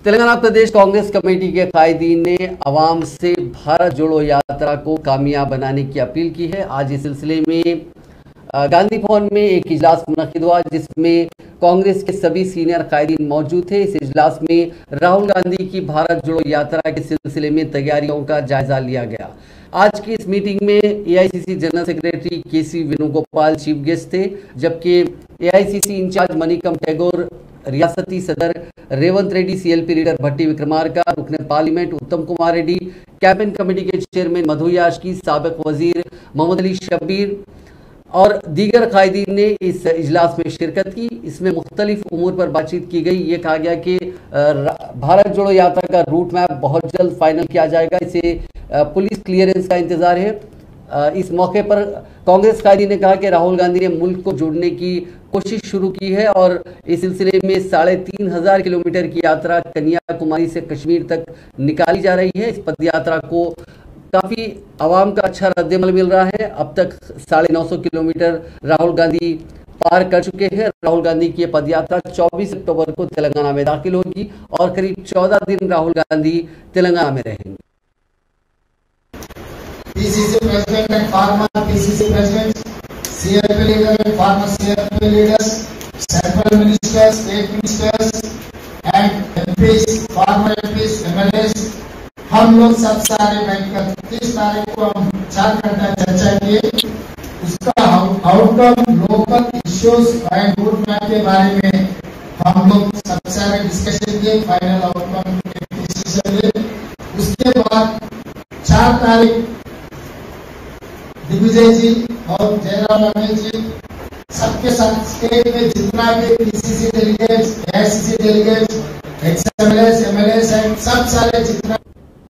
तेलंगाना प्रदेश Congress committee के कायदीन ने आवाम से भारत जोड़ो यात्रा को कामयाब बनाने की अपील की है। आज इस सिलसिले में गांधी भवन में एक इजलास मुनक्किद हुआ, जिसमें कांग्रेस के सभी सीनियर कायदीन मौजूद थे। इस इजलास में राहुल गांधी की भारत जोड़ो यात्रा के सिलसिले में तैयारियों का जायजा लिया गया। आज की इस मीटिंग में एआईसीसी जनरल सेक्रेटरी केसी वेणुगोपाल चीफ गेस्ट थे, जबकि एआईसीसी इंचार्ज मनिकम टैगोर, रियासती सदर रेवंत रेड्डी, सीएलपी लीडर भट्टी विक्रमार्का, रुकने पार्लियामेंट उत्तम कुमार रेड्डी, कैबिनेट कमेटी के चेयरमैन मधु यास्की, साबिक वजीर मोहम्मद अली शब्बीर और दीगर कायदीन ने इस इजलास में शिरकत की। इसमें मुख्तलिफ उमूर पर बातचीत की गई। ये कहा गया कि भारत जोड़ो यात्रा का रूट मैप बहुत जल्द फाइनल किया जाएगा। इसे पुलिस क्लियरेंस का इंतजार है। इस मौके पर कांग्रेस कायदीन ने कहा कि राहुल गांधी ने मुल्क को जोड़ने की कोशिश शुरू की है और इस सिलसिले में 3500 किलोमीटर की यात्रा कन्याकुमारी से कश्मीर तक निकाली जा रही है। इस पद यात्रा को काफ़ी आवाम का अच्छा रद्दमल मिल रहा है। अब तक 950 किलोमीटर राहुल गांधी पार कर चुके हैं। राहुल गांधी की पद यात्रा 24 अक्टूबर को तेलंगाना में दाखिल होगी और करीब 14 दिन राहुल गांधी तेलंगाना में रहेंगे। PCC president and former PCC presidents, CLP leader and former CLP leaders, central ministers, state ministers and MPs, former MPs, MLAs, हम लोग सब सारे बैठकर 30 तारीख को हम 4 घंटा चर्चा किए। उसका outcome local issues and route map के बारे में हम लोग सब सारे डिस्कशन किए। फाइनल आउटकम डिसीजन लिए। उसके बाद 4 तारीख दिग्विजय जी और जयराम रमेश जी सबके साथ स्टेट में जितना भी PCC delegates, AICC delegates, ex MLAs, MLAs सब सारे जितना